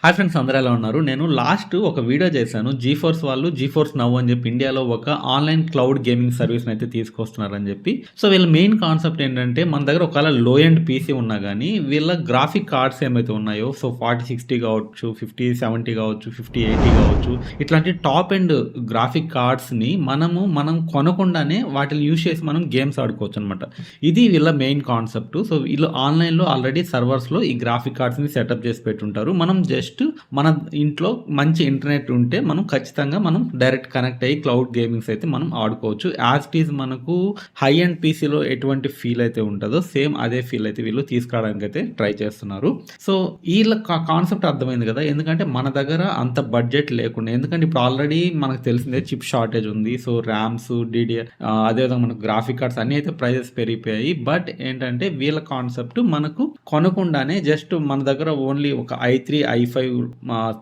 Hi friends, అందరూ ఎలా ఉన్నారు? నేను లాస్ట్ ఒక వీడియో చేశాను. జీఫోర్స్ వాళ్ళు జీఫోర్స్ నౌ అని చెప్పి ఇండియాలో ఒక ఆన్‌లైన్ క్లౌడ్ గేమింగ్ సర్వీస్‌ని అయితే తీసుకొస్తున్నారని చెప్పి. సో, వీళ్ళ మెయిన్ కాన్సెప్ట్ ఏంటంటే మన దగ్గర ఒకవేళ లో ఎండ్ పీసీ ఉన్నా గానీ వీళ్ళ గ్రాఫిక్ కార్డ్స్ ఏమైతే ఉన్నాయో, సో 40, 60 కావచ్చు, 50, 70 కావచ్చు, 50, 80 కావచ్చు, ఇట్లాంటి టాప్ ఎండ్ గ్రాఫిక్ కార్డ్స్‌ని మనం కొనకుండానే వాటిని యూజ్ చేసి మనం గేమ్స్ ఆడుకోవచ్చనమాట. ఇది వీళ్ళ మెయిన్ కాన్సెప్ట్. సో, వీళ్ళు ఆన్‌లైన్‌లో ఆల్రెడీ సర్వర్స్‌లో ఈ గ్రాఫిక్ కార్డ్స్‌ని సెటప్ చేసి పెట్టుంటారు. మనం జస్ట్ మన ఇంట్లో మంచి ఇంటర్నెట్ ఉంటే మనం ఖచ్చితంగా డైరెక్ట్ కనెక్ట్ అయ్యి క్లౌడ్ గేమింగ్స్ అయితే మనం ఆడుకోవచ్చు. యాజ్ ఇట్ ఈజ్ మనకు హై ఎండ్ పీసీలో ఎటువంటి ఫీల్ అయితే ఉంటుందో సేమ్ అదే ఫీల్ అయితే వీళ్ళు తీసుకురావడానికి అయితే ట్రై చేస్తున్నారు. సో వీళ్ళ కాన్సెప్ట్ అర్థమైంది కదా, ఎందుకంటే మన దగ్గర అంత బడ్జెట్ లేకుండా, ఎందుకంటే ఇప్పుడు ఆల్రెడీ మనకు తెలిసిందే చిప్ షార్టేజ్ ఉంది. సో ర్యామ్స్, డిడిఆర్, అదేవిధంగా మనకు గ్రాఫిక్ కార్డ్స్ అన్నీ అయితే ప్రైజెస్ పెరిగిపోయాయి. బట్ ఏంటంటే వీళ్ళ కాన్సెప్ట్ మనకు కొనకుండానే జస్ట్ మన దగ్గర ఓన్లీ ఒక i3, i5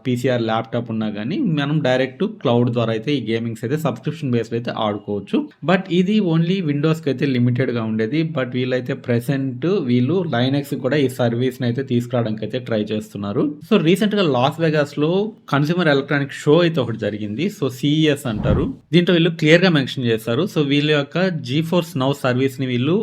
పీసీఆర్ ల్యాప్టాప్ ఉన్నా కానీ మనం డైరెక్ట్ క్లౌడ్ ద్వారా అయితే ఈ గేమింగ్స్ అయితే సబ్స్క్రిప్షన్ బేస్డ్ అయితే ఆడుకోవచ్చు. బట్ ఇది ఓన్లీ విండోస్కి అయితే లిమిటెడ్గా ఉండేది. బట్ వీళ్ళైతే ప్రెసెంట్ వీళ్ళు లైనెక్స్ కూడా ఈ సర్వీస్ని అయితే తీసుకురావడానికి అయితే ట్రై చేస్తున్నారు. సో రీసెంట్గా లాస్ వెగాస్లో కన్స్యూమర్ ఎలక్ట్రానిక్ షో అయితే ఒకటి జరిగింది. సో CES అంటారు. దీంట్లో వీళ్ళు క్లియర్గా మెన్షన్ చేస్తారు. సో వీళ్ళ యొక్క జీఫోర్స్ నౌ సర్వీస్ని వీళ్ళు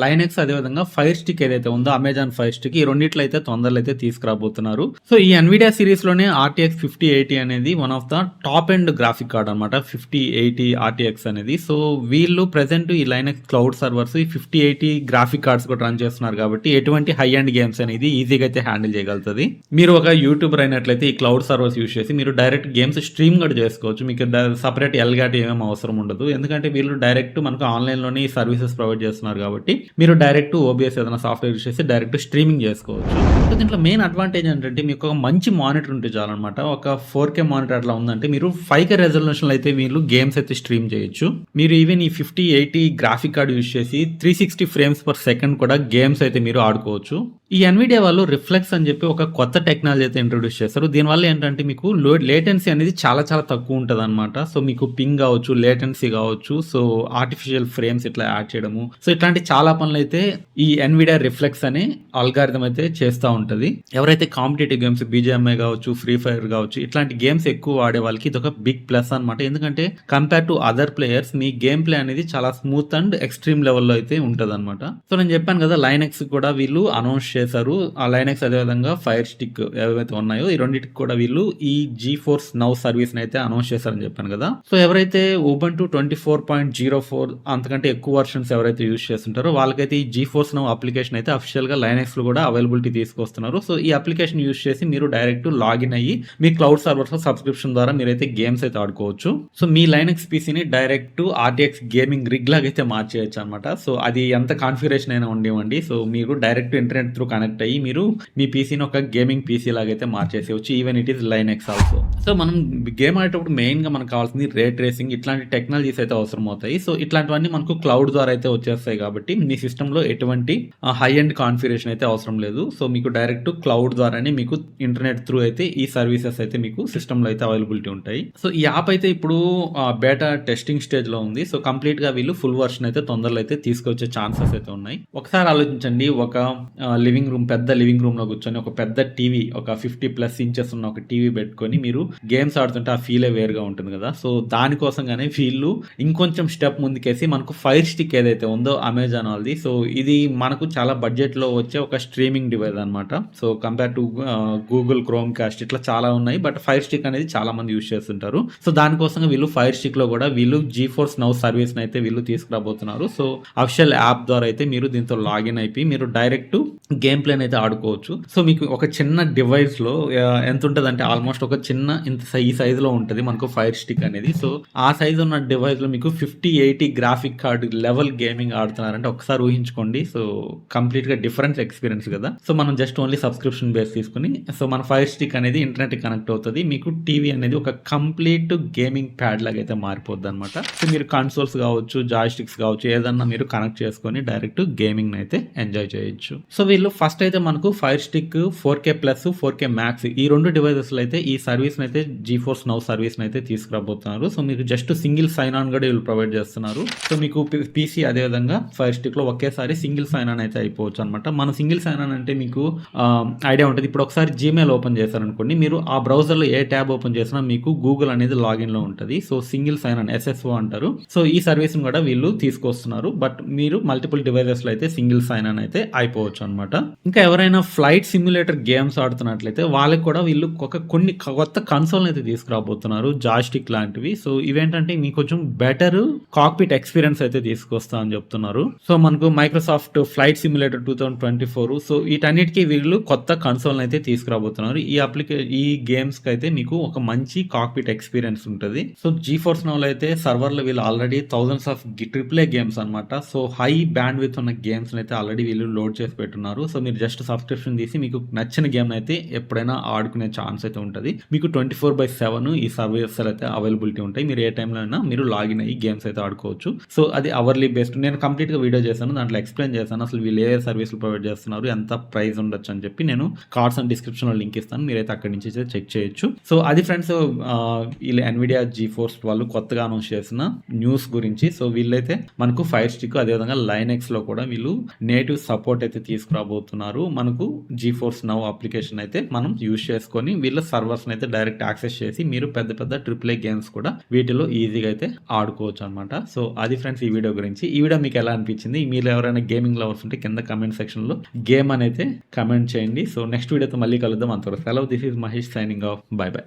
లైనెక్స్ అదేవిధంగా ఫైర్ స్టిక్ ఏదైతే ఉందో అమెజాన్ ఫైర్ స్టిక్, ఈ రెండిట్లో అయితే తొందరలో అయితే తీసుకురాబోతున్నారు. సో ఈ NVIDIA సిరీస్ లోనే RTX 5080 అనేది one of the top end graphic card అనమాట. 5080 RTX అనేది. సో వీళ్ళు ప్రెసెంట్ ఈ లైనెక్స్ క్లౌడ్ సర్వర్స్ ఈ 5080 గ్రాఫిక్ కార్డ్స్ కూడా రన్ చేస్తున్నారు కాబట్టి ఎటువంటి హై ఎండ్ గేమ్స్ అనేది ఈజీగా అయితే హ్యాండిల్ చేయగలుగుతుంది. మీరు ఒక యూట్యూబర్ అయినట్లయితే ఈ క్లౌడ్ సర్వర్స్ యూజ్ చేసి మీరు డైరెక్ట్ గేమ్స్ స్ట్రీమ్ కూడా చేసుకోవచ్చు. మీకు సపరేట్ ఎల్గాట్ ఏమేమి అవసరం ఉండదు. ఎందుకంటే వీళ్ళు డైరెక్ట్ మనకు ఆన్లైన్ లోనే ఈ సర్వీసెస్ ప్రొవైడ్ చేస్తున్నారు కాబట్టి మీరు డైరెక్ట్ OBS ఏదైనా సాఫ్ట్వేర్ యూజ్ చేసి డైరెక్ట్ స్ట్రీమింగ్ చేసుకోవచ్చు. సో దీంట్లో మెయిన్ అడ్వాంటేజ్ ఏంటంటే మీకు ఒక మంచి మానిటర్ ఉంటే చాలన్నమాట. ఒక 4K మానిటర్ అట్లా ఉందంటే మీరు 5K రెజల్యూషన్ అయితే వీళ్ళు గేమ్స్ అయితే స్ట్రీమ్ చేయొచ్చు. మీరు ఈవెన్ ఈ 5080 గ్రాఫిక్ కార్డ్ యూజ్ చేసి 360 ఫ్రేమ్స్ పర్ సెకండ్ కూడా గేమ్స్ అయితే మీరు ఆడుకోవచ్చు. ఈ NVIDIA వాళ్ళు రిఫ్లెక్స్ అని చెప్పి ఒక కొత్త టెక్నాలజీ అయితే ఇంట్రొడ్యూస్ చేస్తారు. దీనివల్ల ఏంటంటే మీకు లేటెన్సీ అనేది చాలా చాలా తక్కువ ఉంటుంది అనమాట. సో మీకు పింగ్ కావచ్చు, లేటెన్సీ కావచ్చు, సో ఆర్టిఫిషియల్ ఫ్రేమ్స్ ఇట్లా యాడ్ చేయడము, సో ఇట్లాంటి చాలా పనులు అయితే ఈ NVIDIA రిఫ్లెక్స్ అనే ఆల్గారిథం అయితే చేస్తూ ఉంటుంది. ఎవరైతే కాంపిటేటివ్ గేమ్స్ BGMI కావచ్చు, ఫ్రీ ఫైర్ కావచ్చు, ఇట్లాంటి గేమ్స్ ఎక్కువ ఆడే వాళ్ళకి ఇది ఒక బిగ్ ప్లస్ అనమాట. ఎందుకంటే compare to other players me game play అనేది చాలా స్మూత్ అండ్ ఎక్స్ట్రీమ్ లెవెల్లో అయితే ఉంటుంది అనమాట. సో నేను చెప్పాను కదా, లైనెక్స్ కూడా వీళ్ళు అనౌన్స్ చేశారు. ఆ లైనెక్స్ అదేవిధంగా ఫైర్ స్టిక్ ఏవైతే ఉన్నాయో ఈ రెండింటికి కూడా వీళ్ళు ఈ జీఫోర్స్ నౌ సర్వీస్ అయితే అనౌన్స్ చేశారని చెప్పాను కదా. సో ఎవరైతే ఉబుంటు 24.04 అంతకంటే ఎక్కువ వర్షన్స్ ఎవరైతే యూజ్ చేస్తుంటారో వాళ్ళకైతే ఈ జీఫోర్స్ నౌ అప్లికేషన్ అయితే అఫిషియల్ గా లైనెక్స్ లో కూడా అవైలబిలిటీ తీసుకొస్తున్నారు. సో ఈ అప్లికేషన్ యూజ్ చేసి మీరు డైరెక్ట్ లాగిన్ అయ్యి మీ క్లౌడ్ సర్వర్స్ లో సబ్స్క్రిప్షన్ ద్వారా మీరైతే గేమ్స్ అయితే ఆడుకోవచ్చు. సో మీ లైనెక్స్ పీసీని డైరెక్ట్ RTX గేమింగ్ రిగ్ లాగా అయితే మార్చేయచ్చు అనమాట. సో అది ఎంత కాన్ఫిగరేషన్ అయినా ఉండివ్వండి. సో మీరు డైరెక్ట్ ఇంటర్నెట్ త్రూ కనెక్ట్ అయ్యి మీరు మీ పీసీని ఒక గేమింగ్ పీసీ లాగా అయితే మార్చేసేయచ్చు. Even it is Linux also. So మనం గేమ్ ఆడేటప్పుడు మెయిన్ గా మనకు కావాల్సింది రే ట్రేసింగ్, ఇట్లాంటి టెక్నాలజీస్ అయితే అవసరం అవుతాయి. సో ఇట్లాంటివన్నీ మనకు క్లౌడ్ ద్వారా అయితే వచ్చేస్తాయి కాబట్టి మీ సిస్టమ్ లో ఎటువంటి హై ఎండ్ కాన్ఫిగరేషన్ అయితే అవసరం లేదు. సో మీకు డైరెక్ట్ క్లౌడ్ ద్వారానే మీకు ఇంటర్నెట్ త్రూ అయితే ఈ సర్వీసెస్ అయితే మీకు సిస్టమ్ లో అయితే అవైలబిలిటీ ఉంటాయి. సో ఈ యాప్ అయితే ఇప్పుడు బేటా టెస్టింగ్ స్టేజ్ లో ఉంది. సో కంప్లీట్ గా వీళ్ళు ఫుల్ వర్షన్ అయితే తొందరలో అయితే తీసుకొచ్చే ఛాన్సెస్ అయితే ఉన్నాయి. ఒకసారి ఆలోచించండి, ఒక లివింగ్ రూమ్, పెద్ద లివింగ్ రూమ్ లో కూర్చొని ఒక పెద్ద టీవీ, ఒక 50+ ఇంచెస్ ఉన్న ఒక టీవీ పెట్టుకొని మీరు గేమ్స్ ఆడుతుంటే ఆ ఫీలే వేరుగా ఉంటుంది కదా. సో దానికోసంగానే వీళ్ళు ఇంకొంచెం స్టెప్ ముందుకేసి మనకు ఫైర్ స్టిక్ ఏదైతే ఉందో అమెజాన్ వాళ్ళది, సో ఇది మనకు చాలా బడ్జెట్ లో వచ్చే ఒక స్ట్రీమింగ్ డివైస్ అనమాట. So compare to Google chrome cost ఇట్లా చాలా ఉన్నాయి. బట్ ఫైర్ స్టిక్ అనేది చాలా మంది యూజ్ చేస్తుంటారు. సో దానికోసం వీళ్ళు ఫైర్ స్టిక్ లో కూడా వీళ్ళు జీఫోర్స్ నౌ సర్వీస్ అయితే వీళ్ళు తీసుకురాబోతున్నారు. సో అఫిషియల్ యాప్ ద్వారా అయితే మీరు దీంతో లాగిన్ అయిపోయి మీరు డైరెక్ట్ గేమ్ ప్లేన్ అయితే ఆడుకోవచ్చు. సో మీకు ఒక చిన్న డివైస్ లో ఎంత ఉంటుంది అంటే ఆల్మోస్ట్ ఒక చిన్న ఈ సైజ్ లో ఉంటుంది మనకు ఫైర్ స్టిక్ అనేది. సో ఆ సైజ్ ఉన్న డివైస్ లో మీకు 5080 గ్రాఫిక్ కార్డ్ లెవెల్ గేమింగ్ ఆడుతున్నారంటే ఒకసారి ఊహించుకోండి. సో కంప్లీట్ గా డిఫరెంట్ ఎక్స్పీరియన్స్ కదా. సో మనం జస్ట్ ఓన్లీ సబ్స్క్రిప్షన్ బేస్ తీసుకుని సో మన ఫైర్ స్టిక్ అనేది ఇంటర్నెట్ కనెక్ట్ అవుతుంది. మీకు టీవీ అనేది ఒక కంప్లీట్ గేమింగ్ ప్యాడ్ లాగా అయితే మారిపోద్ది అనమాట. సో మీరు కన్సోల్స్ కావచ్చు, జాయ్ స్టిక్స్ కావచ్చు, ఏదన్నా మీరు కనెక్ట్ చేసుకొని డైరెక్ట్ గేమింగ్ అయితే ఎంజాయ్ చేయొచ్చు. సో వీళ్ళు ఫస్ట్ అయితే మనకు fire stick 4K plus, 4K max ఈ 2 డివైసెస్‌లో అయితే ఈ సర్వీస్‌నైతే జీఫోర్స్ నౌ సర్వీస్‌నైతే తీసుకురాబోతున్నారు. సో మీకు జస్ట్ సింగిల్ సైన్ ఆన్ కూడా వీళ్ళు ప్రొవైడ్ చేస్తున్నారు. సో మీకు పీసీ అదే విధంగా ఫైర్ స్టిక్‌లో ఒకేసారి సింగిల్ సైన్ ఆన్ అయితే అయిపోవచ్చు అనమాట. మనం సింగిల్ సైన్ ఆన్ అంటే మీకు ఐడియా ఉంటది. ఇప్పుడు ఒకసారి జీమెయిల్ ఓపెన్ చేశారనుకోండి, మీరు ఆ బ్రౌజర్‌లో ఏ ట్యాబ్ ఓపెన్ చేసినా మీకు గూగుల్ అనేది లాగిన్‌లో ఉంటది. So single sign on SSO అంటారు. సో ఈ సర్వీస్‌ని కూడా వీళ్ళు తీసుకొస్తున్నారు. బట్ మీరు మల్టిపుల్ డివైసెస్‌లో అయితే సింగిల్ సైన్ ఆన్ అయితే అయిపోవచ్చు అనమాట. ఇంకా ఎవరైనా ఫ్లైట్ సిమ్యులేటర్ గేమ్స్ ఆడుతున్నట్లయితే వాళ్ళకి కూడా వీళ్ళు కొన్ని కొత్త కన్సోల్‌ని అయితే తీసుకురాబోతున్నారు. జాయ్‌స్టిక్ లాంటివి. సో ఇవేంటంటే మీకు కొంచెం బెటర్ కాక్‌పిట్ ఎక్స్‌పీరియన్స్ అయితే తీసుకొస్తా అని చెప్తున్నారు. సో మనకు మైక్రోసాఫ్ట్ ఫ్లైట్ సిమ్యులేటర్ 2024 సో వీటన్నిటికి వీళ్ళు కొత్త కన్సోల్‌ని అయితే తీసుకురాబోతున్నారు. ఈ గేమ్స్‌కి అయితే మీకు ఒక మంచి కాక్‌పిట్ ఎక్స్‌పీరియన్స్ ఉంటది. సో జీఫోర్స్ నౌలో అయితే సర్వర్‌లో వీళ్ళు already thousands of triple A games అనమాట. సో హై బ్యాండ్ విడ్త్ ఉన్న గేమ్స్‌ని అయితే ఆల్రెడీ వీళ్ళు లోడ్ చేసి పెట్టున్నారు. సో మీరు జస్ట్ సబ్స్క్రిప్షన్ తీసి మీకు నచ్చిన గేమ్‌ని అయితే ఎప్పుడైనా ఆడుకునే ఛాన్స్ అయితే ఉంటది. మీకు 24/7 ఈ సర్వీసెస్ అయితే అవైలబిలిటీ ఉంటాయి. మీరు ఏ టైంలో అయినా మీరు లాగిన్ అయ్యి గేమ్స్ అయితే ఆడుకోవచ్చు. సో అది అవర్లీ బేస్డ్. నేను కంప్లీట్‌గా వీడియో చేశాను. దాంట్లో ఎక్స్‌ప్లెయిన్ చేశాను. అసలు వీళ్ళు ఏ సర్వీసులు ప్రొవైడ్ చేస్తున్నారు, ఎంత ప్రైస్ ఉండొచ్చు అని చెప్పి నేను కార్డ్స్ అండ్ డిస్క్రిప్షన్‌లో లింక్ ఇస్తాను. మీరైతే అక్కడి నుంచి అయితే చెక్ చేయొచ్చు. సో అది ఫ్రెండ్స్ వీళ్ళు ఎన్విడియా జీఫోర్స్ వాళ్ళు కొత్తగా అనౌన్స్ చేసిన న్యూస్ గురించి. సో వీళ్ళైతే మనకు ఫైర్ స్టిక్ అదేవిధంగా లైనెక్స్‌లో కూడా వీళ్ళు నేటివ్ సపోర్ట్ అయితే తీసుకురాబోతున్నారు. మనకు జీఫోర్స్ నౌ అప్లికేషన్ అయితే మనం యూజ్ చేసుకొని వీళ్ళ సర్వర్స్‌ని అయితే డైరెక్ట్ యాక్సెస్ చేసి మీరు పెద్ద పెద్ద ట్రిపుల్ ఏ గేమ్స్ కూడా వీటిలో ఈజీగా అయితే ఆడుకోవచ్చు అనమాట. సో అది ఫ్రెండ్స్ ఈ వీడియో గురించి. ఈ వీడియో మీకు ఎలా అనిపించింది? మీరు ఎవరైనా గేమింగ్ లవర్స్ ఉంటే కింద కమెంట్ సెక్షన్‌లో గేమ్ అని అయితే కమెంట్ చేయండి. సో నెక్స్ట్ వీడియోతో మళ్ళీ కలుద్దాం. అంతవరకు సెలవు. This is Mahesh signing off. By by.